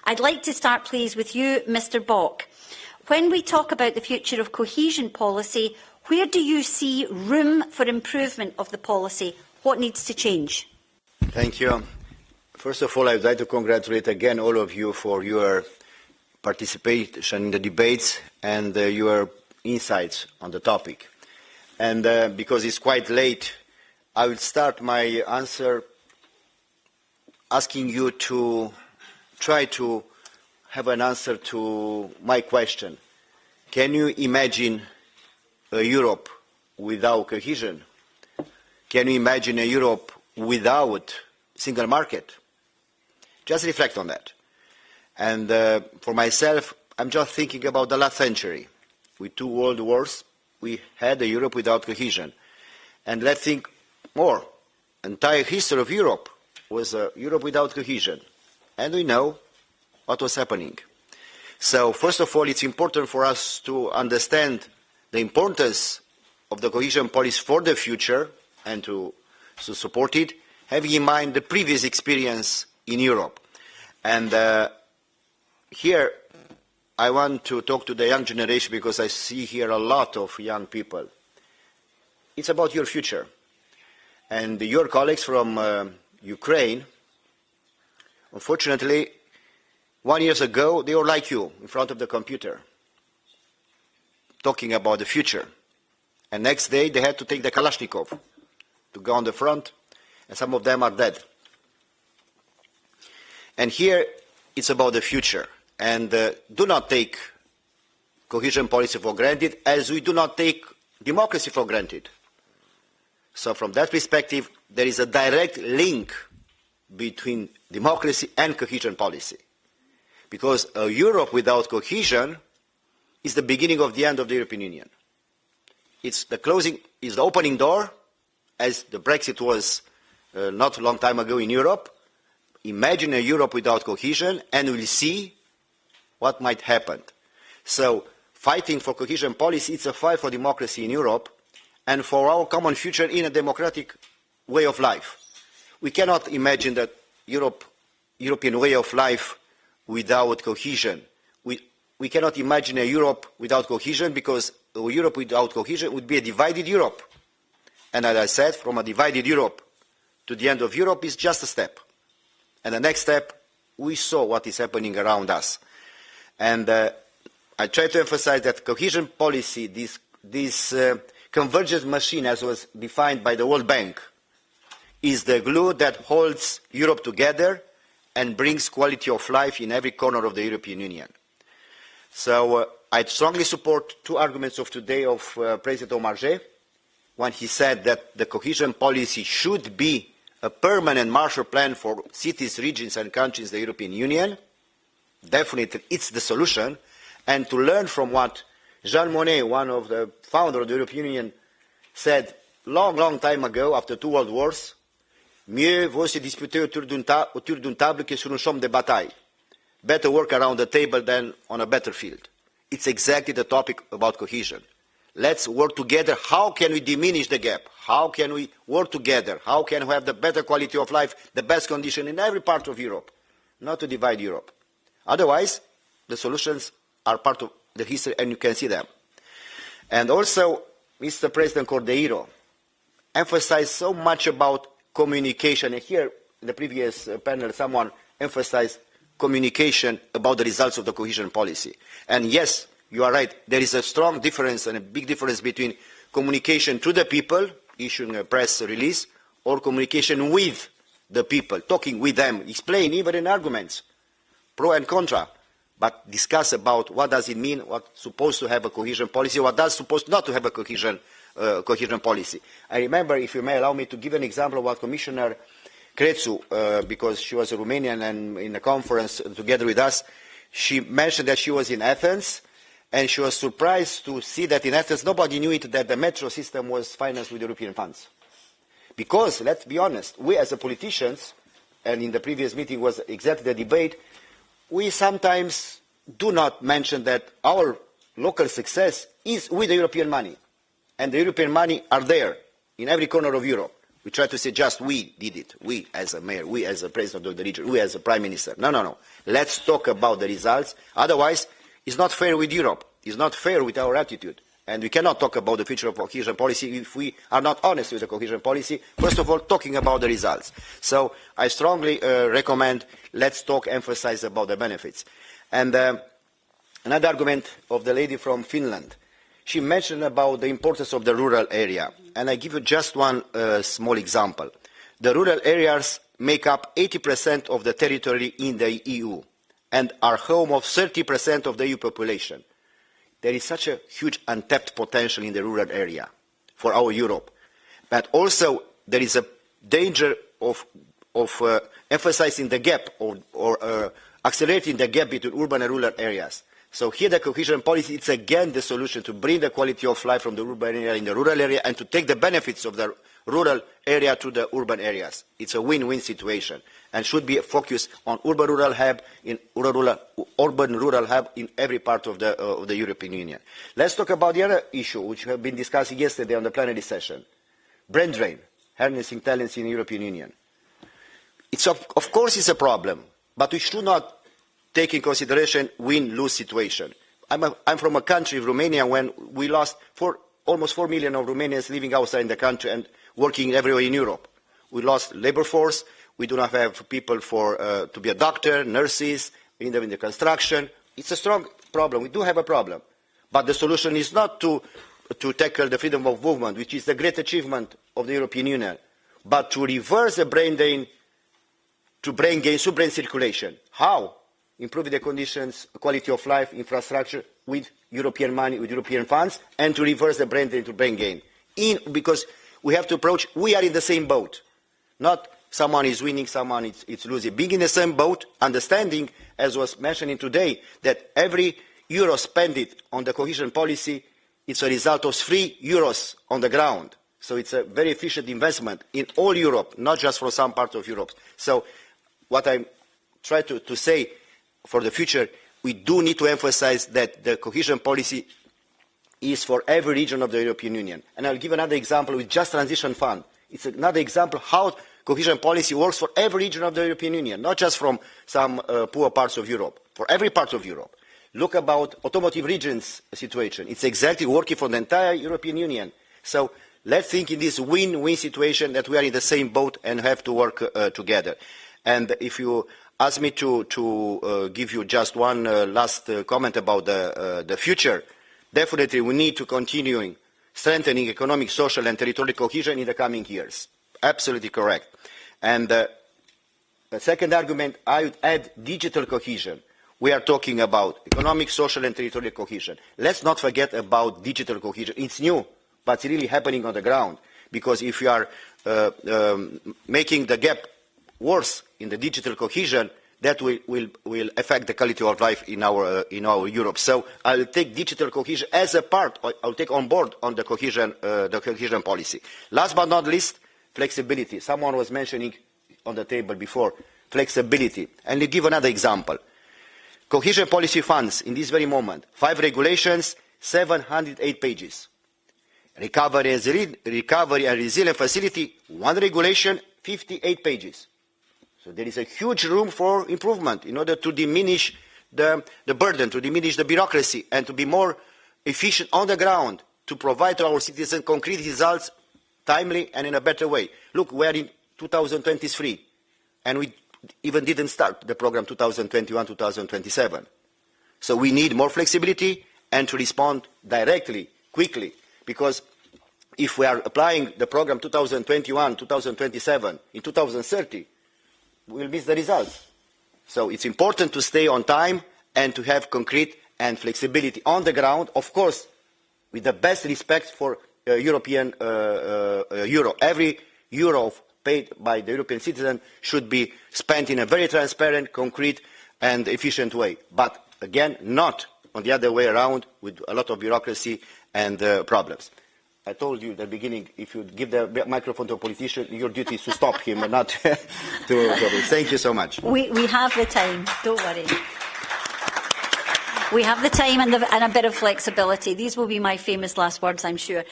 I'd like to start, please, with you, Mr. Bock. When we talk about the future of cohesion policy, where do you see room for improvement of the policy? What needs to change? Thank you. First of all, I would like to congratulate again all of you for your participation in the debates and your insights on the topic. And because it's quite late, I will start my answer asking you to try to have an answer to my question. Can you imagine a Europe without cohesion? Can you imagine a Europe without single market? Just reflect on that. And for myself, I'm just thinking about the last century. With 2 world wars, we had a Europe without cohesion. And let's think more. Entire history of Europe was a Europe without cohesion. And we know what was happening. So first of all, it's important for us to understand the importance of the cohesion policy for the future and to support it, having in mind the previous experience in Europe. And here I want to talk to the young generation because I see here a lot of young people. It's about your future. And your colleagues from Ukraine, unfortunately, 1 year ago, they were like you, in front of the computer, talking about the future. And next day, they had to take the Kalashnikov to go on the front, and some of them are dead. And here, it's about the future. And do not take cohesion policy for granted, as we do not take democracy for granted. So from that perspective, there is a direct link between democracy and cohesion policy. Because a Europe without cohesion is the beginning of the end of the European Union. It's the closing, is the opening door, as the Brexit was not a long time ago in Europe. Imagine a Europe without cohesion, and we'll see what might happen. So, fighting for cohesion policy, it's a fight for democracy in Europe, and for our common future in a democratic way of life. We cannot imagine that European way of life without cohesion. We cannot imagine a Europe without cohesion because a Europe without cohesion would be a divided Europe. And as I said, from a divided Europe to the end of Europe is just a step. And the next step, we saw what is happening around us. And I try to emphasize that cohesion policy, this convergence machine as was defined by the World Bank, is the glue that holds Europe together and brings quality of life in every corner of the European Union. So I strongly support 2 arguments of today of President Omarjee. One, he said that the cohesion policy should be a permanent Marshall Plan for cities, regions and countries in the European Union. Definitely, it's the solution. And to learn from what Jean Monnet, one of the founders of the European Union, said long time ago, after 2 world wars, mieux vaut se disputer autour d'une table que sur un champ de bataille. Better work around the table than on a battlefield. It's exactly the topic about cohesion. Let's work together. How can we diminish the gap? How can we work together? How can we have the better quality of life, the best condition in every part of Europe? Not to divide Europe. Otherwise, the solutions are part of the history and you can see them. And also, Mr. President Cordeiro emphasized so much about communication. And here, in the previous panel, someone emphasized communication about the results of the cohesion policy. And yes, you are right, there is a strong difference and a big difference between communication to the people, issuing a press release, or communication with the people, talking with them, explain even in arguments, pro and contra, but discuss about what does it mean, what's supposed to have a cohesion policy, what does supposed not to have a cohesion policy. I remember, if you may allow me to give an example of what Commissioner Crețu, because she was a Romanian and in a conference together with us, she mentioned that she was in Athens and she was surprised to see that in Athens nobody knew it that the metro system was financed with European funds. Because, let's be honest, we as politicians, and in the previous meeting was exactly the debate, we sometimes do not mention that our local success is with the European money. And the European money are there in every corner of Europe. We try to say just we did it. We as a mayor, we as a president of the region, we as a prime minister. No, no, no. Let's talk about the results. Otherwise, it's not fair with Europe. It's not fair with our attitude. And we cannot talk about the future of cohesion policy if we are not honest with the cohesion policy. First of all, talking about the results. So I strongly recommend let's talk, emphasize about the benefits. And another argument of the lady from Finland. She mentioned about the importance of the rural area. And I give you just one small example. The rural areas make up 80% of the territory in the EU and are home of 30% of the EU population. There is such a huge untapped potential in the rural area for our Europe. But also there is a danger of emphasizing the gap or accelerating the gap between urban and rural areas. So here the cohesion policy is again the solution to bring the quality of life from the urban area in the rural area and to take the benefits of the rural area to the urban areas. It's a win-win situation and should be focused on urban-rural hub in urban-rural hub in every part of the European Union. Let's talk about the other issue which we have been discussing yesterday on the plenary session. Brain drain, harnessing talents in the European Union. Of course it's a problem, but we should not take in consideration win-lose situation. I'm from a country, Romania, when we lost almost 4 million of Romanians living outside the country and working everywhere in Europe. We lost labor force. We do not have people to be a doctor, nurses, in the construction. It's a strong problem. We do have a problem. But the solution is not to tackle the freedom of movement, which is the great achievement of the European Union, but to reverse the brain drain to brain gain, to brain circulation. How? Improving the conditions, quality of life, infrastructure with European money, with European funds, and to reverse the brain drain to brain gain. Because we have to approach, we are in the same boat. Not someone is winning, someone is losing. Being in the same boat, understanding, as was mentioned today, that every euro spent on the cohesion policy, it's a result of 3 euros on the ground. So it's a very efficient investment in all Europe, not just for some parts of Europe. So what I try to say for the future, we do need to emphasize that the cohesion policy is for every region of the European Union. And I'll give another example with Just Transition Fund. It's another example how cohesion policy works for every region of the European Union, not just from some poor parts of Europe, for every part of Europe. Look about automotive regions situation. It's exactly working for the entire European Union. So let's think in this win-win situation that we are in the same boat and have to work together. And if you ask me to give you just one last comment about the future, definitely we need to continue strengthening economic, social and territorial cohesion in the coming years. Absolutely correct. And the second argument, I would add digital cohesion. We are talking about economic, social and territorial cohesion. Let's not forget about digital cohesion. It's new, but it's really happening on the ground. Because if you are making the gap worse in the digital cohesion, that will affect the quality of life in our Europe. So I'll take digital cohesion as a part, I'll take on board on the cohesion policy. Last but not least, flexibility. Someone was mentioning on the table before, flexibility. And I'll give another example. Cohesion policy funds, in this very moment, 5 regulations, 708 pages. Recovery and resilience facility, 1 regulation, 58 pages. So there is a huge room for improvement in order to diminish the burden, to diminish the bureaucracy, and to be more efficient on the ground, to provide to our citizens concrete results timely and in a better way. Look, we are in 2023, and we even didn't start the program 2021-2027. So we need more flexibility and to respond directly, quickly, because if we are applying the program 2021-2027 in 2030, we will miss the results. So it's important to stay on time and to have concrete and flexibility on the ground, of course, with the best respect for European euro. Every euro paid by the European citizen should be spent in a very transparent, concrete and efficient way. But again, not on the other way around with a lot of bureaucracy and problems. I told you at the beginning, if you give the microphone to a politician, your duty is to stop him and not to... Thank you so much. We have the time, don't worry. We have the time and a bit of flexibility. These will be my famous last words, I'm sure.